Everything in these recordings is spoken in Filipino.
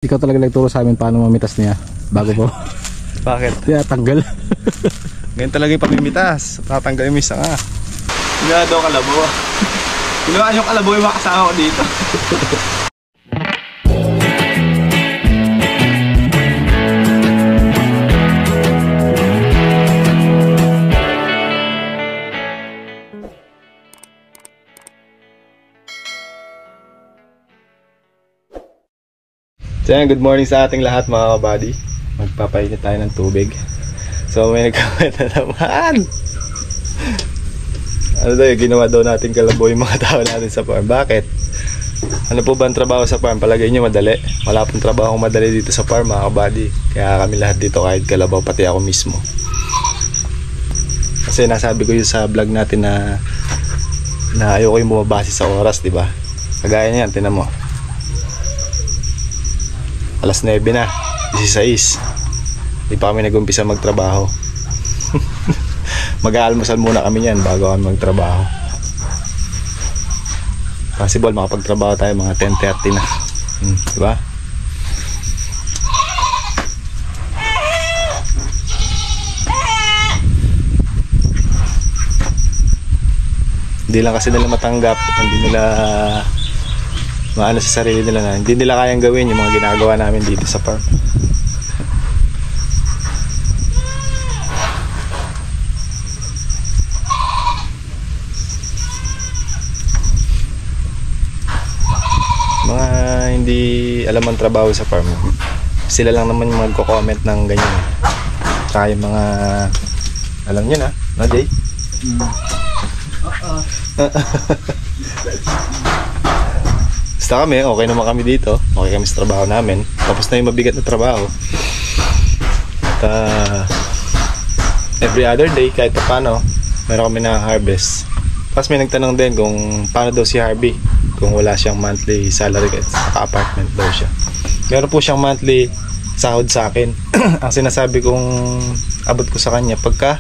Ikaw talaga nagturo sa amin paano mamitas niya bago po. Bakit? Kaya tanggal. Ganyan talaga yung pamimitas. Tatanggalin mo yung sanga. Ginawa daw kalabaw. Ginawa yung kalabaw yung makasama ko dito. So yan, good morning sa ating lahat mga kabady. Magpapainit tayo ng tubig. So may nagkakamit na naman. Ano daw yung ginawa daw natin kalabaw yung mga tao natin sa farm. Bakit? Ano po ba ang trabaho sa farm? Palagay nyo madali? Wala pong trabaho madali dito sa farm mga kabady. Kaya kami lahat dito kahit kalabaw, pati ako mismo. Kasi nasabi ko yun sa vlog natin na ayoko yung bumabase sa oras, diba? Kagaya niyan, tinan mo. Alas 9 na, 16. Hindi pa kami nag-umpisa magtrabaho. Mag-aalmusal muna kami yan bago kami magtrabaho. Possible makapagtrabaho tayo mga 10:30 na. Diba? Hindi lang kasi nila matanggap, hindi nila maano sa sarili nila na hindi nila kayang gawin yung mga ginagawa namin dito sa farm. Mga hindi alam ang trabaho sa farm, sila lang naman yung magko-comment ng ganyan. Tsaka yung mga alam nyo na, no Jay? Basta kami, okay naman kami dito. Okay kami sa trabaho namin. Tapos na yung mabigat na trabaho. At every other day, kahit pa paano, meron kami na harvest. Tapos may nagtanong din kung paano daw si Harvey, kung wala siyang monthly salary at naka-apartment daw siya. Meron po siyang monthly sahod sa akin. Ang sinasabi kong abot ko sa kanya, pagka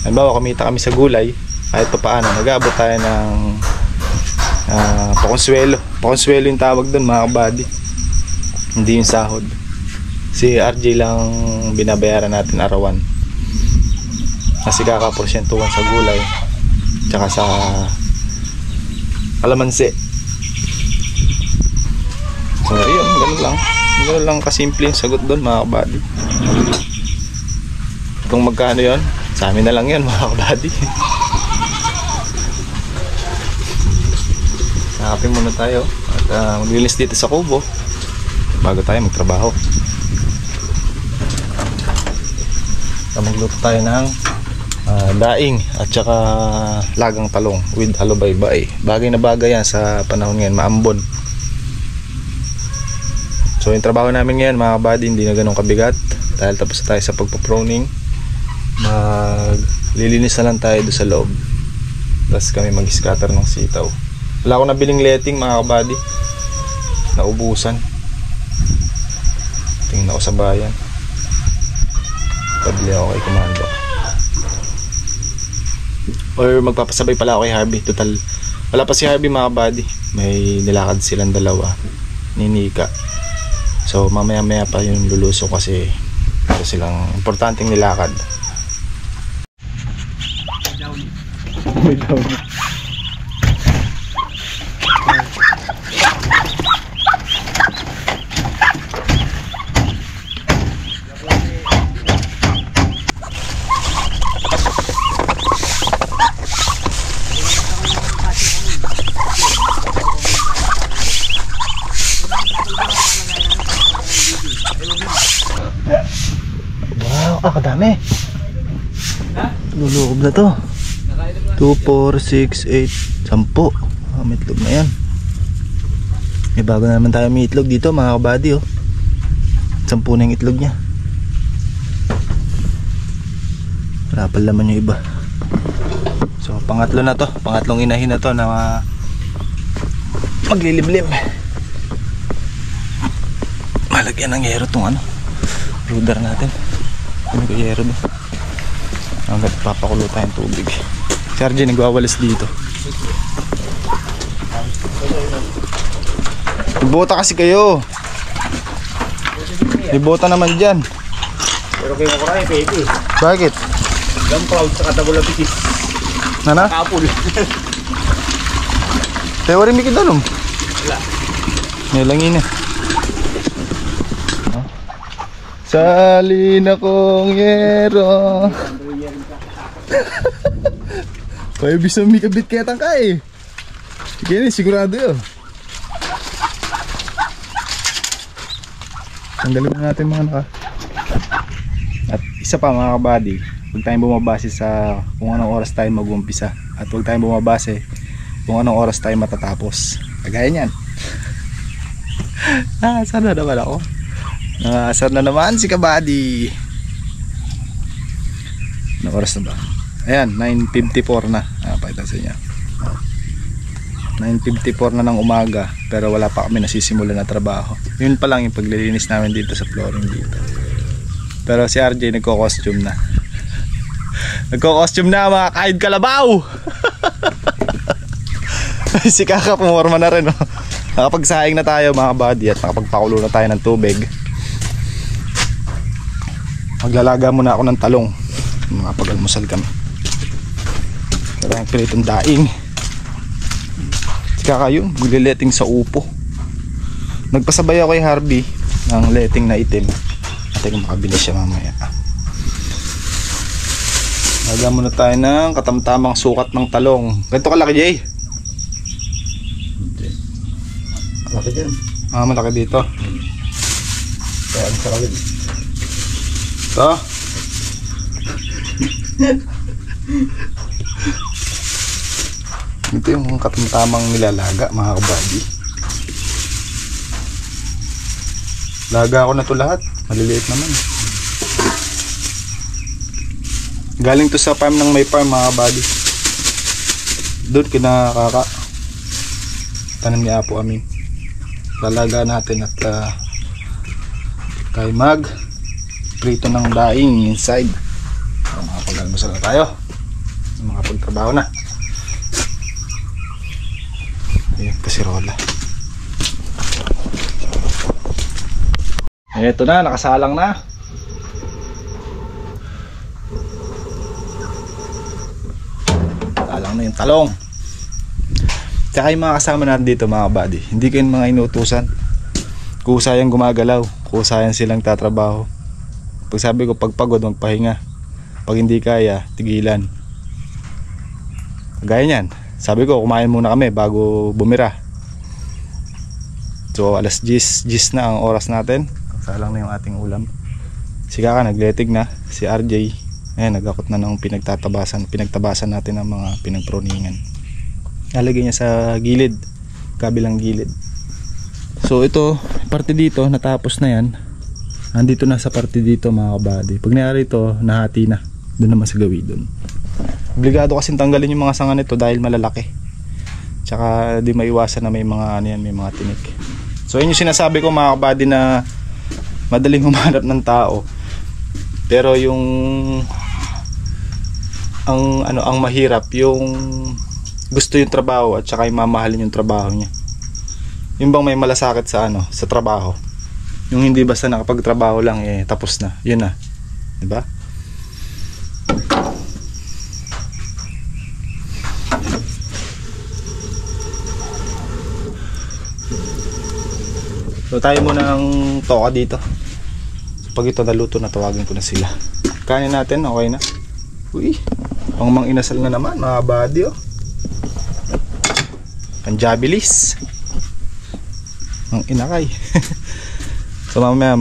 halimbawa kumita kami sa gulay, kahit pa paano, nag-aabot tayo ng pakonsuelo yung tawag doon mga kabady, hindi yung sahod. Si RJ lang binabayaran natin arawan kasi kakaporsyentuhan sa gulay tsaka sa kalamansi. So yun, ganun lang kasimple yung sagot doon mga kabady. Kung magkano yun, sa amin na lang yun mga kabady. Nakapin muna tayo at maglinis dito sa kubo bago tayo magtrabaho. Magluto tayo ng daing at saka lagang talong with halo-baybay. Bagay na bagay yan sa panahon ngayon, maambon. So yung trabaho namin ngayon mga kabady, hindi na ganun kabigat dahil tapos tayo sa pagpo-pruning. Maglilinis na lang tayo doon sa loob, tapos kami mag-scatter ng sitaw. Wala akong nabiling letting mga kabady, naubusan. Tingnan ako sa bayan, pabili ako kay Komando or magpapasabay pala ako kay Harvey. Total wala pa si Harvey mga kabady, may nilakad silang dalawa ni Nika. So mamaya maya pa yung luluso kasi meron silang importanteng nilakad. May down. Kadami. Lulukob na to. 2, 4, 6, 8, 10. May itlog na yan. May bago na naman tayo may itlog dito mga kabady. 10 na yung itlog nya. Wala pa laman yung iba. So pangatlo na to, pangatlong inahin na to na maglilimlim. Malagyan ng yero tong rudder natin. Ano ko yero doon? Hanggat papakulo tayong tubig. Si RJ nagwawalis dito. Bota kasi kayo. May bota naman dyan. Pero kayo ko rin, pwede. Bakit? Lam proud sa katabula bitis. Nana? Kapul. Tayo rin mikid doon. Wala. May langin eh. Salina kong yero. Kaya bisa mikabit ketang ka eh. Kaya sigurado yun. Tanggalin na natin mga naka. At isa pa mga kabady, huwag tayong bumabase sa kung anong oras tayo mag-umpisa. At huwag tayong bumabase kung anong oras tayo matatapos. Kagaya niyan. Sana naman ako. Nakasar na naman si kabady. Anong oras na ba? Ayan, 9:54 na. Pakita sa inyo. 9:54 na ng umaga, pero wala pa kami nasisimulan na trabaho. Yun pa lang yung paglilinis namin dito sa flooring dito. Pero si RJ nagko-costume na. Nagko-costume na mga kahit kalabaw. Si Kaka pumorma na rin. Oh. Nakapagsaing na tayo mga buddy at nakapagpakulo na tayo ng tubig. Maglalaga muna ako ng talong. Makapag-almusal kami. Karang pilitong daing. Kaka yun, magliletting sa upo. Nagpasabay ako kay Harvey ng letting na itim. At kung makabili siya mamaya. Lagyan muna tayo ng katamtamang sukat ng talong. Ganito kalaki, Jay? Malaki dyan. Malaki dito. Kaya ang saralin. Ito. Ito yung katamtamang nilalaga mga kabady. Laga ko na to lahat. Maliliit naman. Galing to sa farm ng may farm mga kabady. Doon kinakaka tanim ni Apo Amin. Lalaga natin at kay mag prito ng daing inside. Makapag-almusal na tayo. Makapagtrabaho na. Ayan, kasirola. Eto na, nakasalang na. Salang na yung talong. Tsaka yung mga kasama natin dito mga buddy, hindi kayo mga inuutusan. Kusayang gumagalaw, kusayang silang tatrabaho. Pag sabi ko pagpagod magpahinga, pag hindi kaya tigilan. Gaya niyan, sabi ko kumain muna kami bago bumira. So alas 10 na ang oras natin. Salang na yung ating ulam. Si Kaka nagletig na, si RJ ayan nagakot na ng pinagtabasan natin ng mga pinagproningan. Nalagay niya sa gilid, kabilang gilid. So ito, parte dito natapos na yan. Andito na sa parte dito mga kabady. Pag nangyari ito, nahati na. Doon naman sa gawi doon. Obligado kasing tanggalin yung mga sanga nito dahil malalaki. Tsaka di maiwasan na may mga ano yan, may mga tinik. So yun yung sinasabi ko mga kabady na madaling humanap ng tao. Pero yung ang mahirap yung gusto yung trabaho at saka yung mamahalin yung trabaho niya. Yung bang may malasakit sa sa trabaho. Yung hindi basta nakapagtrabaho lang tapos na. Yun na. 'Di ba? So tayo muna ng toka dito. So, pag ito naluto na tawagin ko na sila. Kanin natin, okay na. Uy, ang mang inasal na naman mga buddy oh. Panjabilis. Ang inakay. So mamaya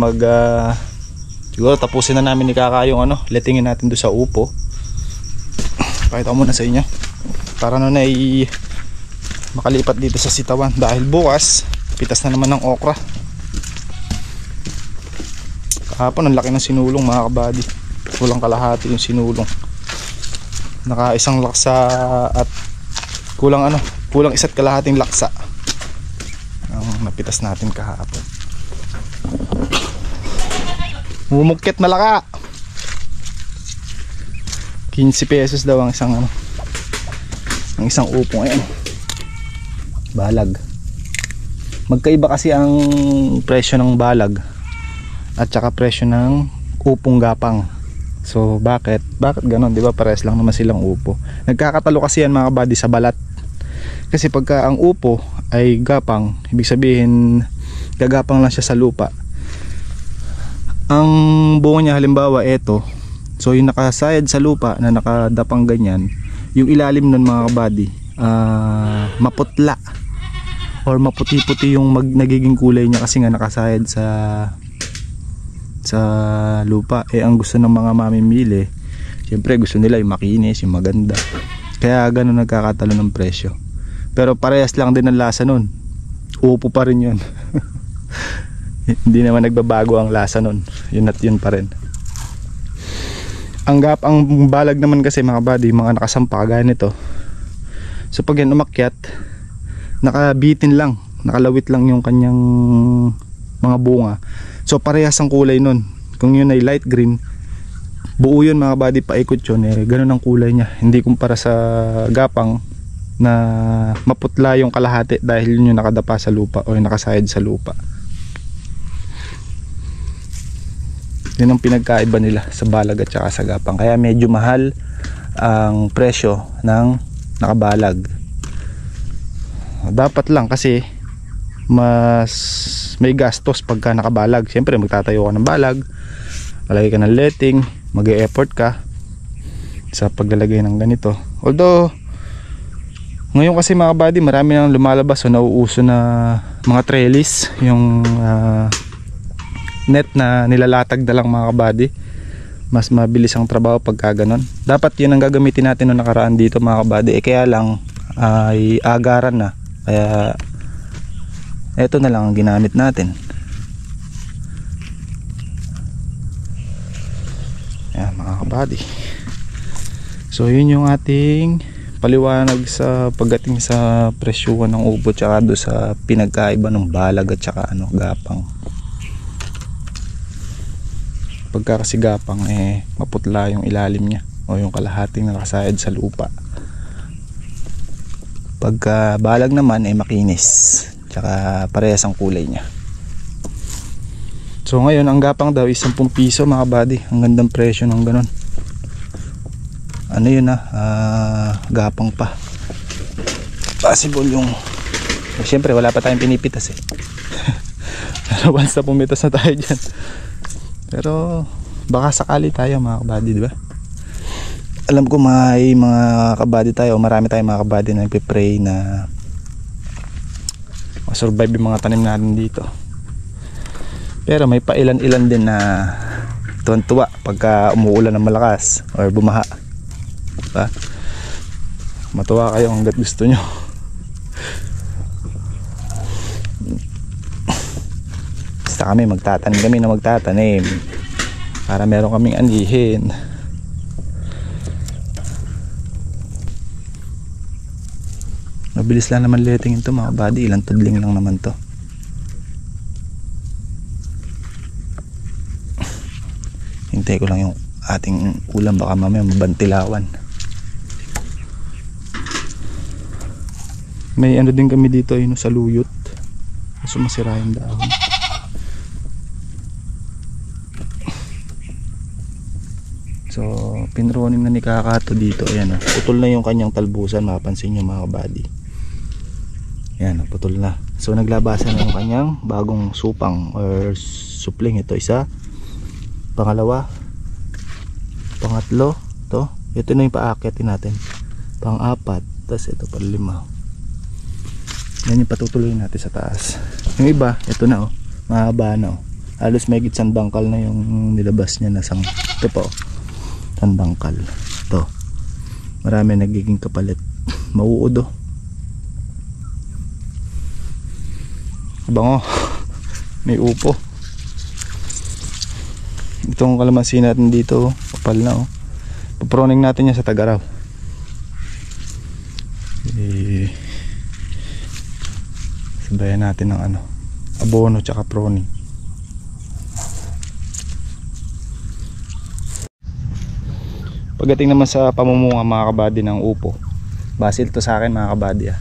siguro tapusin na namin ni Kaka yung lettingin natin doon sa upo. Pakita ko muna sa inyo para na makalipat dito sa sitawan dahil bukas pitas na naman ng okra. Kahapon ang laki ng sinulong mga kabady. Kulang kalahati yung sinulong. Naka isang laksa at kulang isa't kalahating laksa ang napitas natin kahapon. Mumukit malaka. 15 pesos daw ang isang upong ayan. Balag. Magkaiba kasi ang presyo ng balag. at saka presyo ng upong gapang. So bakit ganon, di ba? Parehas lang naman silang upo. Nagkakatalo kasi yan mga kabady sa balat. Kasi pagka ang upo ay gapang, ibig sabihin gagapang lang siya sa lupa. Ang bunga niya halimbawa eto, so yung nakasayad sa lupa na nakadapang ganyan, yung ilalim nun mga kabady maputla or maputi-puti yung nagiging kulay niya kasi nga nakasayad sa lupa. Ang gusto ng mga mamimili, siyempre gusto nila yung makinis, yung maganda, kaya ganun nagkakatalo ng presyo. Pero parehas lang din ang lasa nun, upo pa rin yun. Hindi naman nagbabago ang lasa nun, yun at yun pa rin. Ang balag naman kasi mga kabady, mga nakasampa kagaya nito. So pag yan umakyat, nakabitin lang, nakalawit lang yung kanyang mga bunga. So parehas ang kulay nun. Kung yun ay light green, buo yun mga kabady, paikot yun, ganun ang kulay niya. Hindi kumpara sa gapang na maputla yung kalahati dahil yun yung nakadapa sa lupa o yung nakasayad sa lupa. Yun ang pinagkaiba nila sa balag at saka sa gapang. Kaya medyo mahal ang presyo ng nakabalag. Dapat lang kasi mas may gastos pagka nakabalag. Siyempre magtatayo ka ng balag, palagay ka ng letting, mag-e-effort ka sa paglalagay ng ganito. Although ngayon kasi mga kabady, marami nang lumalabas o nauuso na mga trellis, yung net na nilalatag na lang mga kabady. Mas mabilis ang trabaho pagka ganon. Dapat yun ang gagamitin natin noong nakaraan dito mga kabady, kaya lang ay agaran na, kaya eto na lang ang ginamit natin. Ayan mga kabady, so yun yung ating paliwanag sa pagdating sa presyuhan ng upo tsaka do sa pinagkaiba ng balag at tsaka gapang. Pagka kasi gapang maputla yung ilalim niya o yung kalahating nakasayad sa lupa. Pagka balag naman makinis tsaka parehas ang kulay niya. So ngayon ang gapang daw is 10 piso mga kabady. Ang gandang presyo ng ganon. Ano yun gapang pa. Possible yung siyempre wala pa tayong pinipitas pero once na pumitas na tayo dyan, pero baka sakali tayo mga kabady, di ba? Alam ko may mga kabady tayo, marami tayong mga kabady na nagpe-pray na masurvive yung mga tanim natin dito. Pero may pailan-ilan din na tuwan-tuwa pagka umuulan ng malakas or bumaha, diba? Matuwa kayo hanggat gusto nyo. Basta kami magtatanim para meron kaming anihin. Mabilis lang naman letting ito mga kabady, ilang tudling lang naman to. Hintay ko lang yung ating ulam, baka mamaya mabantilawan. May din kami dito yun sa luyot, so masira yung dahon. So pinroning na ni Kakato dito, ayan putol na yung kanyang talbusan, mapapansin nyo mga kabady. Ayan, putol na. So naglabasan na yung kanyang bagong supang or supling. Ito isa, pangalawa, pangatlo, ito na yung paakyatin natin, pang-apat, tapos ito pa 5. Yan yung patutuloy natin sa taas. Yung iba, ito na mahaba na halos may gitsang dangkal na yung nilabas niya na sang, ito pa tandangkal. Ito, marami nagiging kapalit, mauuod bango. May upo. Itong kalamansi natin dito kapal na paproning natin yan sa Tagaraw. Sabayan natin ng abono tsaka proning. Pagdating naman sa pamumunga mga kabady ng upo, basil to sa akin mga kabady.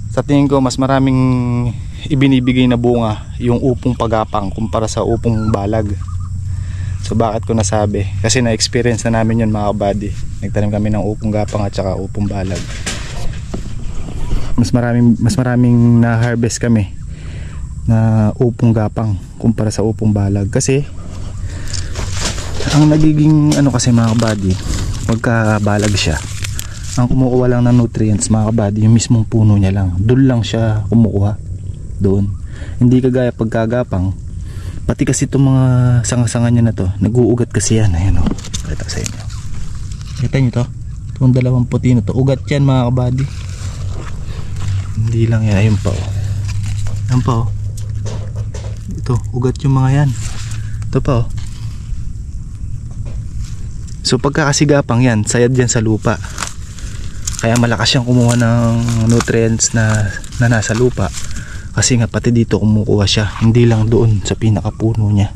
Sa tingin ko mas maraming ibinibigay na bunga yung upong pagapang kumpara sa upong balag. So bakit ko nasabi? Kasi na-experience na namin yun mga kabady. Nagtanim kami ng upong gapang at saka upong balag. Mas maraming na-harvest kami na upong gapang kumpara sa upong balag. Kasi ang nagiging ano kasi mga kabady, pagka balag siya, ang kumukuha lang ng nutrients mga kabady, yung mismong puno niya lang. Doon lang siya kumukuha. Doon. Hindi kagaya pagkagapang. Pati kasi itong mga sanga-sanga niya na to, nag-uugat kasi yan. Ayan o. Kita sa inyo. Kita nyo to? Itong dalawang puti na to. Ugat yan mga kabady. Hindi lang yan. Ayun pa o. Ayun pa o. Ito. Ugat yung mga yan. Ito pa o. So pagkakasigapang yan, sayad yan sa lupa. Kaya malakas siyang kumuha ng nutrients na nasa lupa. Kasi nga pati dito kumukuha siya, hindi lang doon sa pinakapuno niya.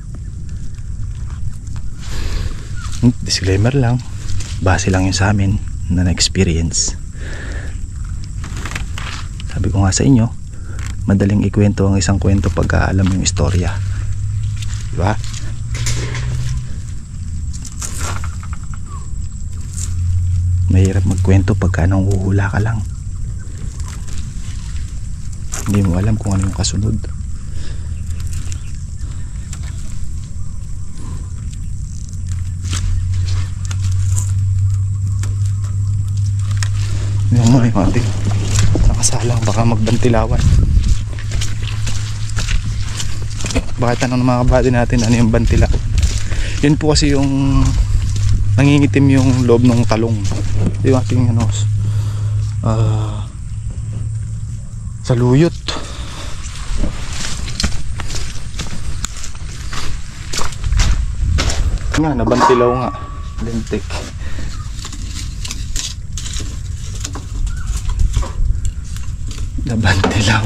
Disclaimer lang, base lang yun sa amin na na-experience. Sabi ko nga sa inyo, madaling ikwento ang isang kwento pagka alam yung istorya, diba? Mahirap magkwento pagka nanguhula ka lang. Hindi mo alam kung ano yung kasunod. Yung mga matik nakasalang, baka magbantilawan. Bakit tanong ng mga kabady natin ano yung bantilawan? Yun po kasi yung nangingitim yung loob ng talong. Yung ating ano, saluyot. Nga, nabantilaw nga. Lintik. Nabantilaw.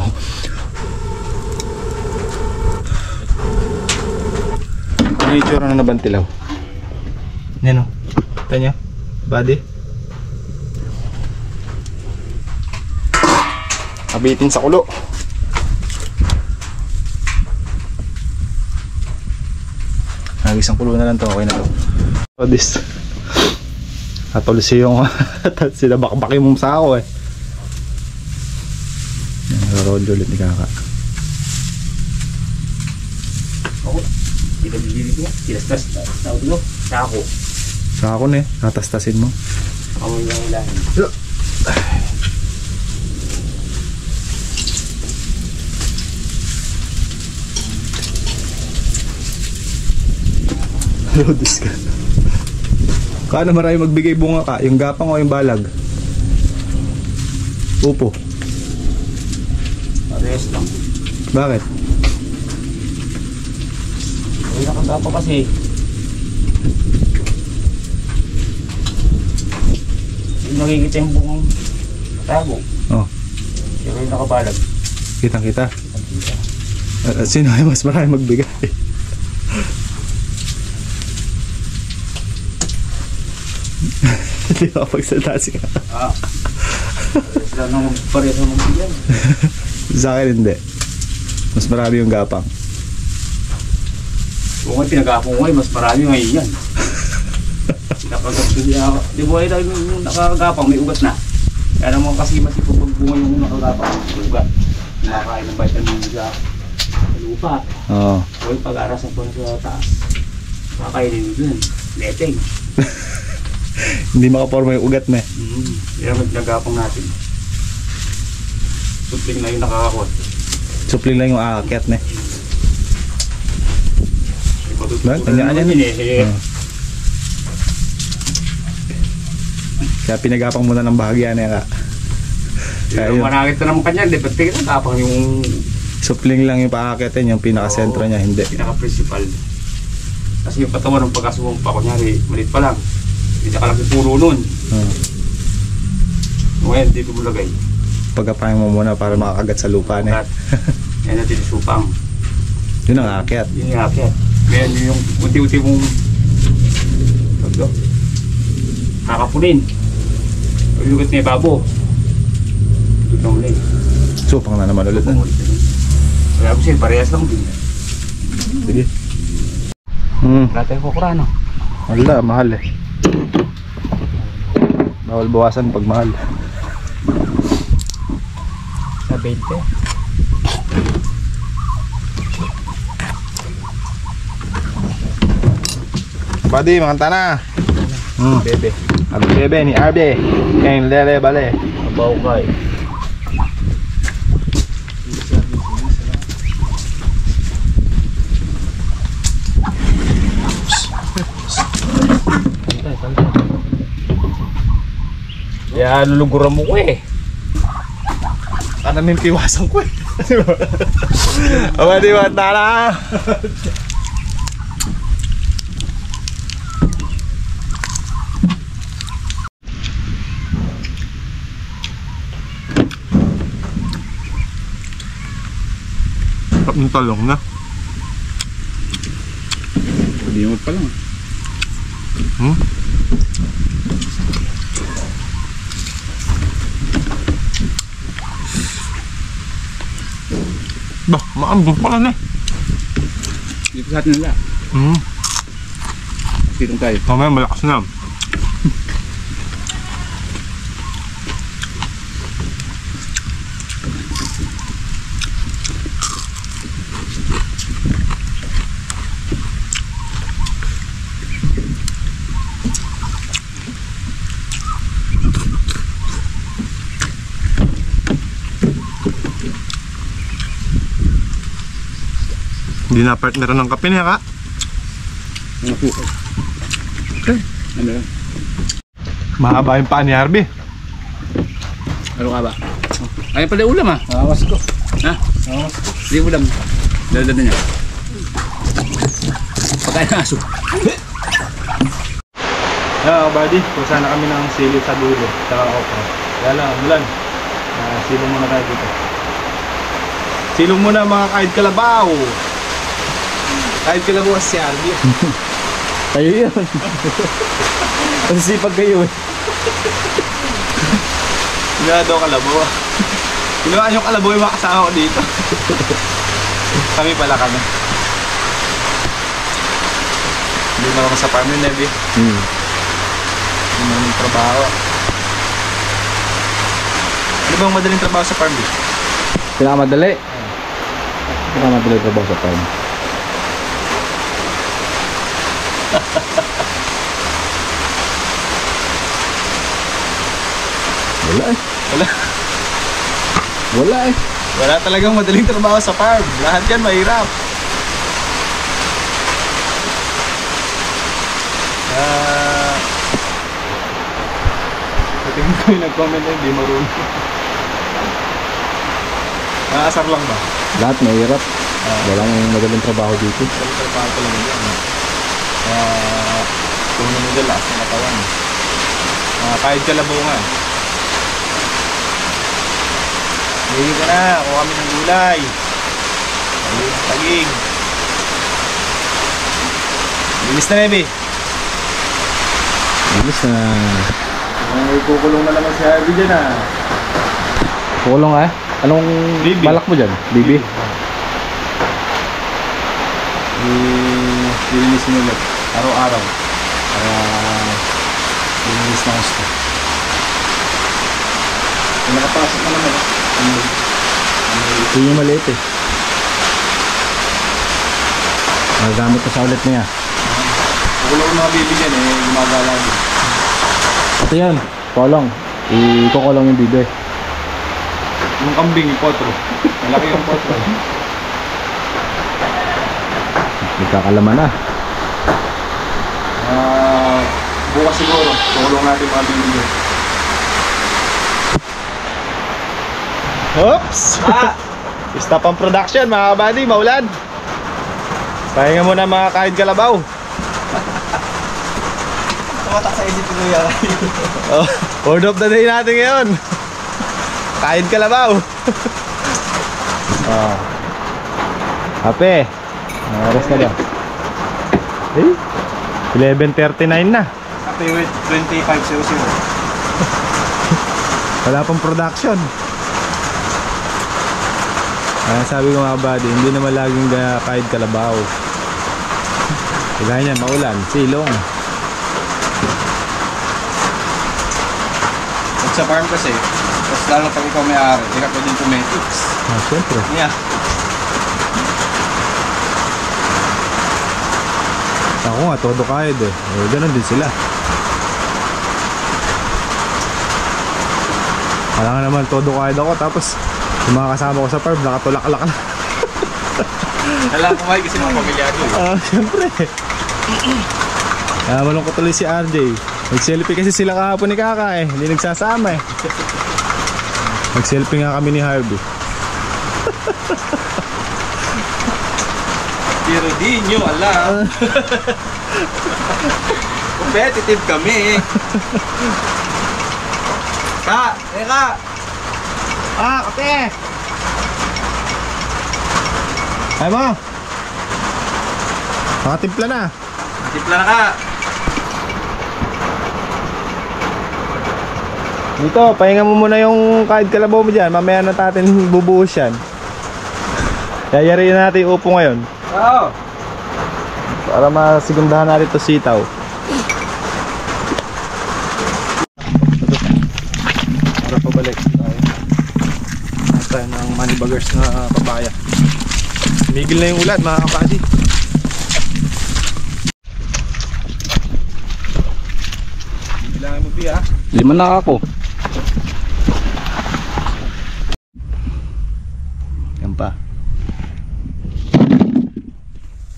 Ano yung itsura na nabantilaw? Yan o. Tanya? Body? Abitin sa kulo. Isang kulo na lang to, okay na to. So this atulsi yung sinabakbakin mong sako eh. Nag-road ulit ni kaka. Ako, hindi ka bibili ko. Tilastas na ulo. Sako. Sako na eh, tatastasin mo. Ako yung ilahin. Loadis ka. Kano marami magbigay bunga ka? Yung gapang o yung balag? Upo. Parehas lang. Bakit? Ay, nakagapa kasi. Yung nakikita yung bukong tago. Oh. Pero yung nakabalag. Kitang kita. Sino ay mas marami magbigay? Hindi ako pagsalita si kaka. Sila nang parehas naman bigyan. Sa akin hindi. Mas marami yung gapang. Kung may pinag-aapong ngayon, mas marami ngayon yan. Pinapagapili ako. Di ba ito yung nakagapang, may ugat na. Kaya naman kasi masipag pagbunga yung nakagapang, may ugat. Nakakain ng vitamin sa lupa. Oo. O yung pag-arasan po sa taas. Nakakainin din yun. Leteng. Hindi makaporma yung ugat na eh. Yan ang pinag-aapong natin. Supling na yung nakakakot. Supling lang yung aakyat na eh. Ba? Kanya-kanya eh. Kaya pinagapang muna ng bahagya na ka. Kaya Yung yun, manakit na naman kanya, di ba't tingin na tapang yung supling lang yung paakyatin, yung pinaka-sentro niya, hindi. pinaka-principal. Kasi yung katawan ng pagkasumpa, kunyari, maliit pa lang. Hindi ka lang puro nun. Ngayon, dito mo lagay. Pagkapain mo muna para makakagat sa lupa na At, yan natin yung supang. yun ang aakyat. Yun yung akyat. Ngayon yung unti-unti mong kakapunin. Yung ulit na yung babo. Ito na ulit. Supang na naman ulit. Supang ulit na yun. Kaya ko siya, parehas lang din. Sige. Wala tayong kukura, no? Wala, mahal eh. Bawal bawasan pag mahal. Sa 20. Buddy, makanta na. Bebe. Ang bebe ni Arbe. Kaya lele bale. Abaw ka eh. Ya, luluguran mo ko eh. Ano na yung piwasan ko eh. Buddy, makanta na. Ang talong na. Pagimot pa lang. Bah, maambong pala na eh. Dito sa atin nila. Dito tayo. Mamaya malakas na. Hindi na partner ng kape niya ka. Ano po? Okay. Ano yan? Mahaba yung paa ni Harvey. Ano ka ba? Kaya pala ulam ah. Awas ko. Ha? Hindi ulam. Dala-dala niya. Pagkain ng aso. Yeah, buddy, kusa na kami ng sili sa dulo. Saka okra. Kaya lang, mulan. Silong muna tayo dito. Silong muna mga kahit kalabaw. Kahit kalabaw si Harvey. Kayo yun. Masisipag kayo eh. Ginawa daw kalabaw. Ginawa yung kalabaw yung mga kasama ko dito. Kami pala kami. Hindi na kami sa farm yun, Nevi. Hindi na kami trabaho. Ano bang madaling trabaho sa farm, eh? Pinakamadali. Pinakamadali trabaho sa farm. Wala eh. Wala eh. Wala talagang madaling trabaho sa farm. Lahat yan mahirap. Tingin ko yung nag-comment na hindi marunong. Naasar lang ba? Lahat mahirap. Walang madaling trabaho dito. Madaling trabaho talaga yan. Kung naman nila lakas na katawan. Kahit kalabaw nga. Hindi ka na, kuha kami ng gulay. Tagig. Bilis na, Nebe. Bilis na. Ay, kukulong na naman si Harvey dyan ah. Kulong eh. Anong Bibi. balak mo dyan? Bibi? Lilinisin ulit. Araw-araw. Para lilinis na gusto. Kung nakapasok na naman Ito yung maliit eh. Magagamit ko sa ulit niya. kukulong mga bibigyan eh. Gumagala din. Ito yan. Kulong. Ikukulong yung bibi. Yung kambing, yung potro. Malaki yung potro. Nagkakalaman na. Bukas siguro. Kukulong natin mga bibigyan. Oops! Stop ang production mga kabady, maulan. Pahinga muna mga kahit kalabaw. Tumatak sa isip ko yan. Word of the day natin ngayon. Kahit kalabaw. Hape. Oras na ba? Eh, 11:39 na. Happy with 2500. Wala pang production. Sabi ko mga buddy, hindi naman laging kahit kalabaw. Kagaya niyan, maulan, silong. Pag sa farm kasi, mas lalo pag ikaw may-ari, hindi ka pwedeng tumetics. Siyempre. Yeah. Ako nga, todo kahit eh. Ganun din sila. Kaya nga naman, todo kahit ako. Tapos, yung mga kasama ko sa farm, nakatulak-alak na. Alam ko may kasi mga pamilyaryo. Siyempre. Kaya malungkot tuloy si RJ. Nag-selfie kasi sila kahapon ni Kaka eh. Hindi nagsasama eh. Nag-selfie nga kami ni Harvey. Pero di nyo alam. Competitive kami. Eka! Kape! Ay mo! Nakatimpla na. Timpla na ka. Dito, pahinga mo muna yung kahit kalabaw mo dyan. Mamaya na natin bubuhos yan. Yayariin natin yung upo ngayon. Oo. Para masigundahan natin ito sitaw. Para pabalik tayo. Tayo ng money baggers na papaya. Migil na yung ulan mga kapadi. Bilangin mo Pia. 5 na ako. Yan pa.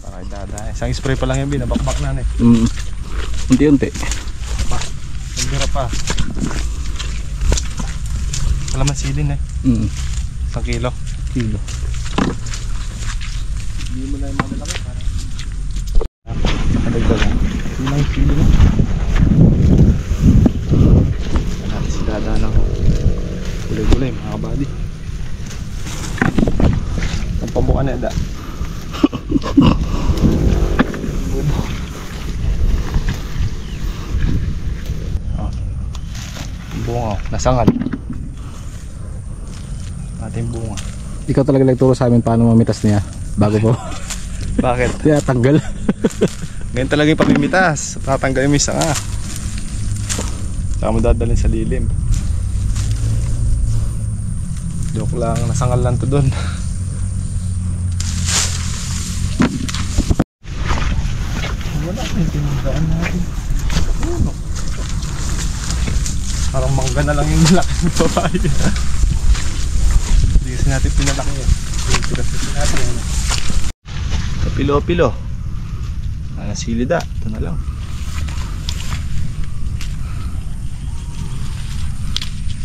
Para dada. Isang spray pa lang yung binabakbak na eh. Unti-unti. Nagdira pa. Kalamansi din eh. 1 kilo. Hindi mo na yung malalaki para nakadagdag lang. Ilang kilo na. Natin si dada ng gulay-gulay mga kabady. Ang pabuka na da. Bunga, nasangal. Ating bunga. Ikaw talaga nagturo sa amin paano mamitas niya bago po. Bakit? Kaya tanggal. Ganyan talaga yung pamimitas. Tatanggalin mo yung sanga. Saka mo dadalhin sa lilim. Joke lang, nasangal lang to doon. Wala yung tinundaan natin. Parang mangga na lang yung malaki ng babae. Hindi kasi natin pinalaki yan. Pinagpirasin natin yan. Sa pilo-pilo. Nasilida. Ito na lang.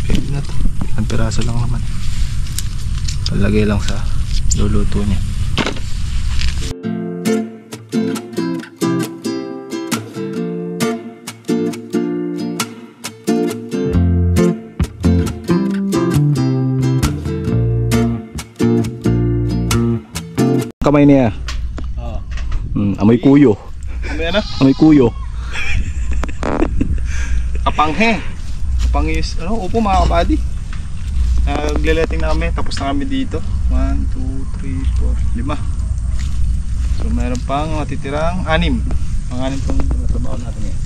Pwede na to. Ilang piraso lang naman. Palagay lang sa luluto niya. Kamay niya. Amoy kuyo. Ano? Amoy kuyo. Kapanghe. Kapanghe is, upo mga kabady. Nagleleting na kami, tapos na kami dito. 1, 2, 3, 4, 5. So meron pang matitirang 6. Pang-6 pang trabaho natin ngayon.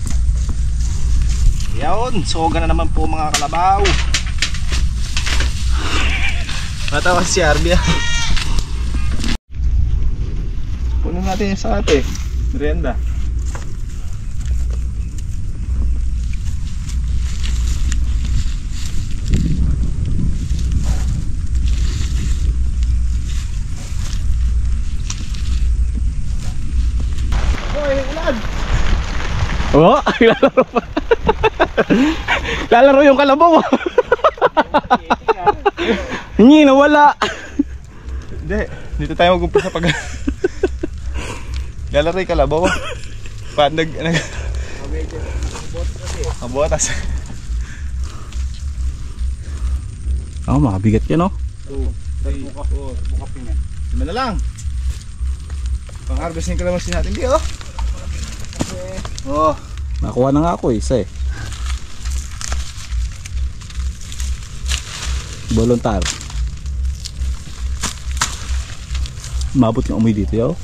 Yaon, soga na naman po mga kalabaw. Natawa si Arby. Puno natin yung sa ate. Merienda. Oo, lalaro pa. Lalaro yung kalabaw. Hindi, nawala. Hindi, dito tayo mag-umpisa pag lalaro yung kalabaw. Paano Mabotas. Oo, makabigat yan, no? 2, 3, 4, bukapin yan. 5 na lang. Pang-harvest yung kalamansi natin, di oh. Oh, Nakuha na nga ako isa eh. Voluntar. Mabot na umoy dito yaw.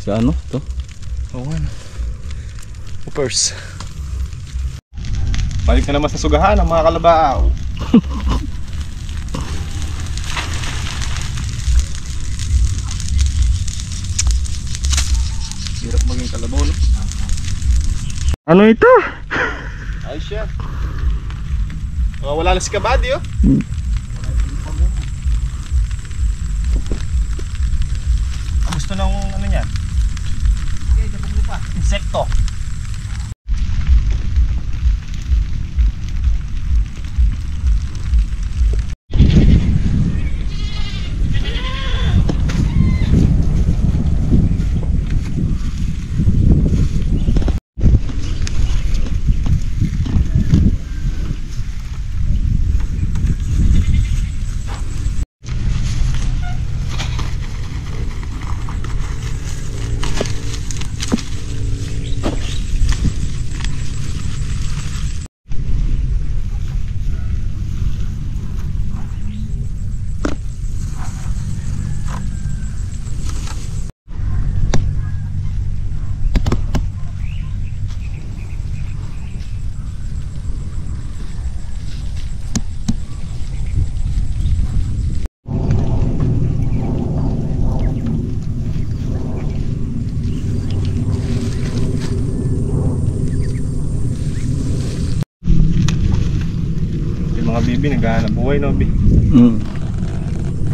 Sa ano? Ito. Oo nga. Hoopers. Balik na naman sa sugahan ng mga kalabaaw. Hirap maging kalabaw, no? Ano ito? Ay siya. Wala na si Kabady, oh. Gusto ng ano niyan? Insekto. Mga bibi naghahanap buhay, no, bi?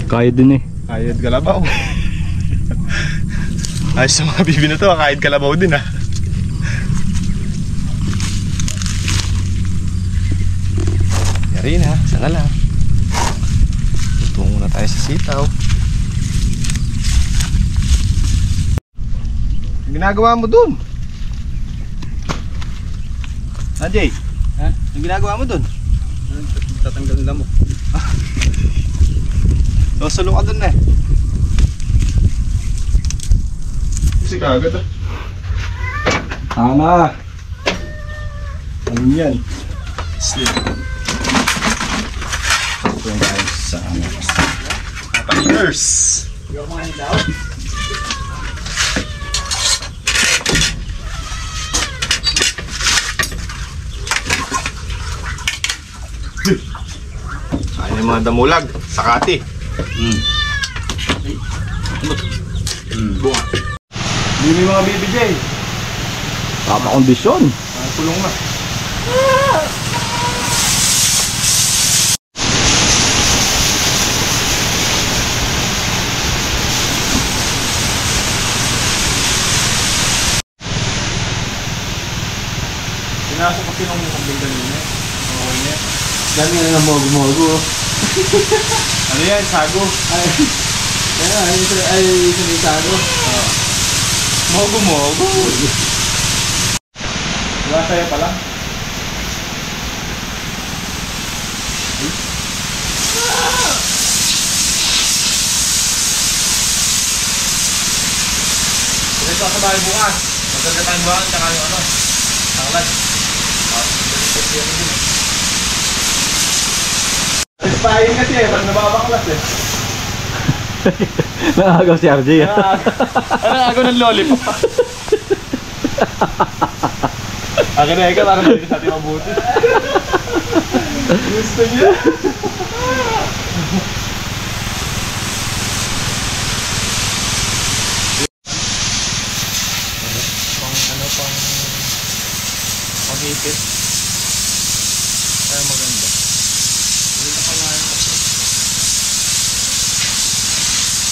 Kaya din eh. Kayod kalabaw. Ayos sa mga bibi na to, kayod kalabaw din, ha. Yari na, sana lang. Tutungo na tayo sa sitaw. Ang ginagawa mo dun? Jay? Ha? Ang ginagawa mo dun? Tatanggal nila mo. Susulong ka dun, eh. Kasi kagad, ah. Tama. Ano yan? Slip. Ito yung tayo sa ano. Kapag-years. Yung mga hilaw. Ayun yung mga damulag. Sakati. Bunga. Hindi yung mga BBJ. Papakondisyon. Kulong na. Pinasok ko sinong kambing kanina. Okay niya. Dami na ng mogo-mogo. Ano yan? Sago? Ay, sago. Mogo-mogo. Diba sa'yo pala? Ito sa bahay bukas. Magagatan ba? Tsaka yung ano? Tanglan. Satisfying kasi eh. Pag nababaklas eh. Nakagaw si RJ. Ano ako ng lollipop? Akin na ikaw, akin na rin sa ating mabuti. Gusto niya? Pag-ipit. Kaya maganda. Hindi na pala yung kasi.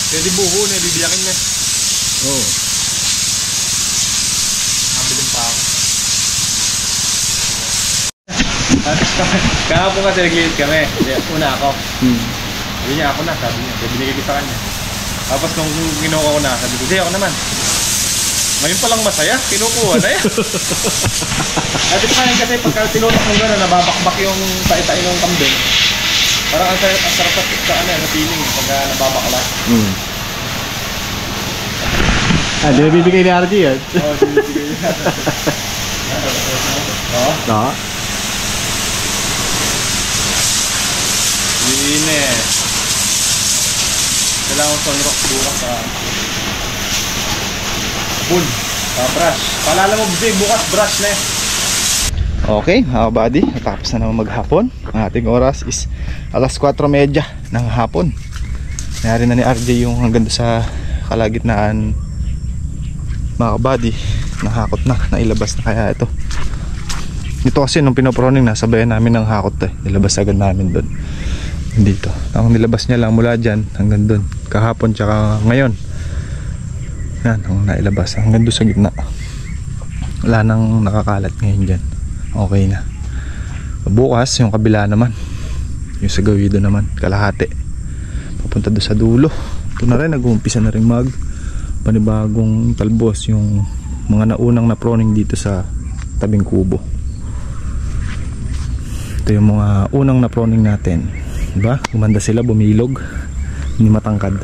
Pwede buho na, bibiyakin niya. Oo. Nabilin pa ako. Kahapon kasi nag-iit kami. Una ako. Sabi niya ako na, sabi niya. Kaya binigay ko sa kanya. Tapos nung kinuha ko na, sabi ko, ako naman. Ngayon palang masaya, kinukuha na yan. At ito kaya kasi pagka tinulak mo gano'n, nababakbak yung tain ng kambing. Parang ang sarap sa ano, sa feeling pagka nababakla. Ah, di na bibigay ni RJ yan. Oo, sinibigay niya. Oo? Oo. Linis. Kailangan sunrock bukas sa Shampoo. Brush. Paalala mo, Big, bukas brush na eh. Okay mga buddy, natapos na naman maghapon. Ang ating oras is alas 4:30 ng hapon. Nayari na ni RJ yung hanggang sa kalagitnaan mga buddy. Nahakot na, nailabas na kaya ito. Ito kasi nung pinoproning nasabayan namin ng hakot eh. Nilabas agad namin doon. Dito. Ang nilabas niya lang mula dyan hanggang doon. Kahapon tsaka ngayon. Yan, ang nailabas hanggang doon sa gitna. Wala nang nakakalat ngayon dyan. Okay na. Bukas yung kabila naman, yung sa gawido naman, kalahati papunta doon sa dulo. Ito na rin, nag-uumpisa na rin mag panibagong talbos yung mga naunang na proning dito sa tabing kubo. Ito yung mga unang na proning natin, diba? Gumanda sila, bumilog, hindi matangkad.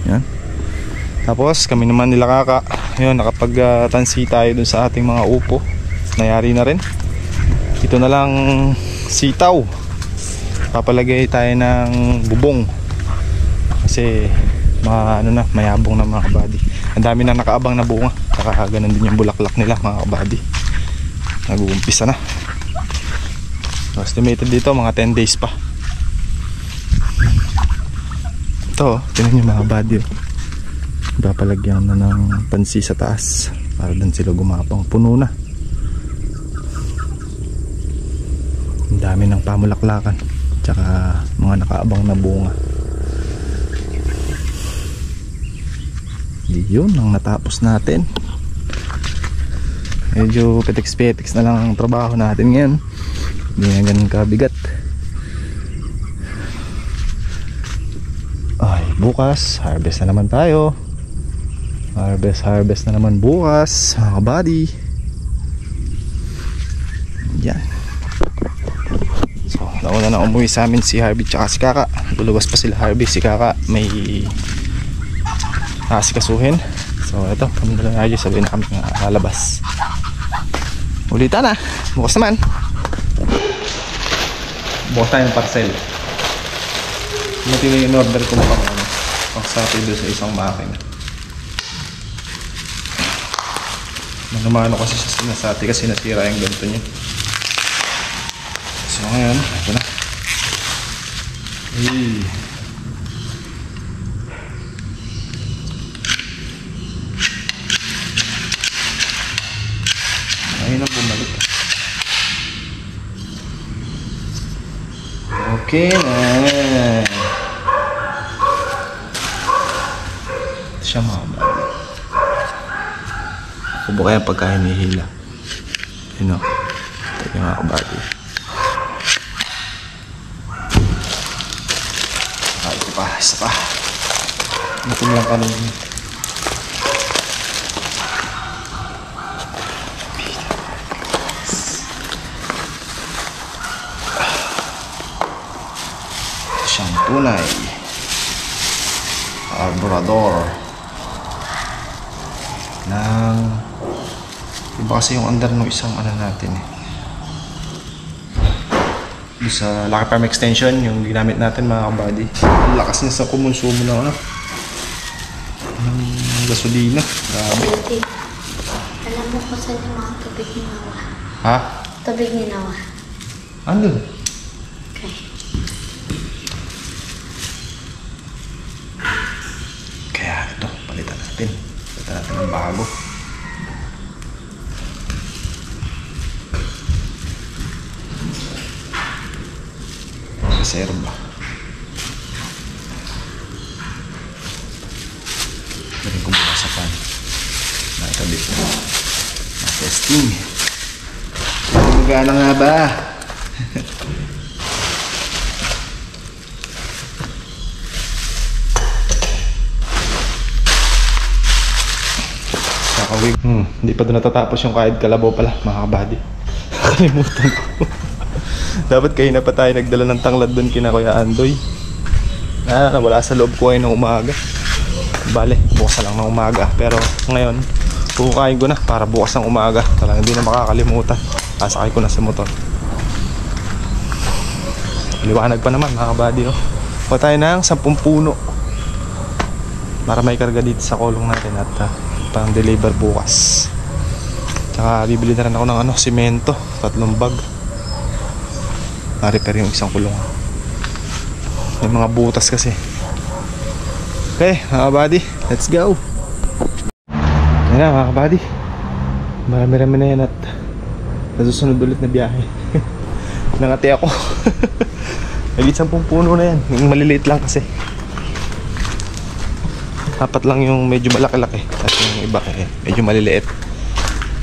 Yan. Tapos kami naman nila Kaka, yun, nakapag-tansi tayo dun sa ating mga upo. Nayari na rin. Ito na lang sitaw. Papalagay tayo ng bubong. Kasi ano na, mayabong na mga kabady. Ang dami na nakaabang na bunga. Saka ganun din yung bulaklak nila mga kabady. Nag-uumpisa na. Estimated dito mga 10 days pa. Ito, tingnan nyo mga kabady. Papalagyan na ng pansi sa taas para doon sila gumapang. Puno na. Ang dami ng pamulaklakan tsaka mga nakaabang na bunga. Yun ang natapos natin. Medyo petiks-petiks na lang ang trabaho natin ngayon. Hindi na ganun kabigat. Ay, bukas harvest na naman tayo. Harvest na naman bukas mga kabady. Yan. So nauna na umuwi sa amin si Harvey tsaka si Kaka. Luluwas pa sila Harvey. Si Kaka may asikasuhin. So ito, punta na tayo, sabihin na kami lalabas. Ulitan na. Bukas naman. Bukas tayo ng parcel. Ito yung in-order ko pang sapi doon sa isang makina. Manumano kasi siya sinasati kasi nasira yung ganito niya. So ngayon, ito na. Hey. Ayun ang bumalik. Okay na. Ito siya mga bali. Kubo kaya pagka hinihila. Yun o. Ito yung mga kabady. Isa pa. Natin lang kanina. Siyang tunay. Arbrador. Ng iba kasi yung under ng isang ano natin eh. Doon sa Lucky Farm Extension yung ginamit natin mga kabady. Ang lakas niya sa kumonsumo ng ano, ng gasolina. Grabe. Alam mo kung saan yung mga tubig ni Nawa? Ha? Tubig ni Nawa. Ano? Okay. Kaya ito, palitan natin. Palitan natin ng bago. Reserva. Galing ko mula sa pan. Nakikabit na. Na-testing. Magana nga ba? Kakawig. Hindi pa doon natatapos yung kahit kalabaw pala mga kabady. Nakalimutan ko. Dapat kayo na pa tayo nagdala ng tanglad doon kina Kuya Andoy. Wala sa loob ko ay ng umaga. Bale, bukas lang ng umaga. Pero ngayon, pukain ko na para bukas ng umaga. Talagang hindi na makakalimutan. Asakay ko na sa motor. Liwanag pa naman mga kabady. Oh. Kuha tayo ng 10 puno. para may karga dito sa kulong natin at pang deliver bukas. Tsaka bibili na rin ako ng simento, 3 bag. Na-repair yung isang kulong. May mga butas kasi. Okay mga buddy, let's go. Yan na mga buddy, marami-rami na yan at nasusunod ulit na biyahe. Nangati ako. Nagit 10 puno na yan. Yung maliliit lang kasi. 4 lang yung medyo malaki-laki at yung iba medyo maliliit.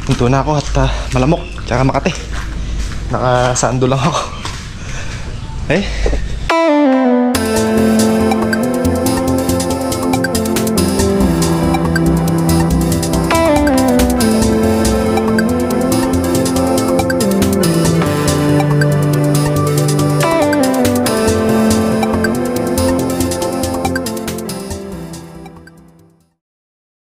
Hinto na ako at malamok tsaka Makati. Nakasando lang ako.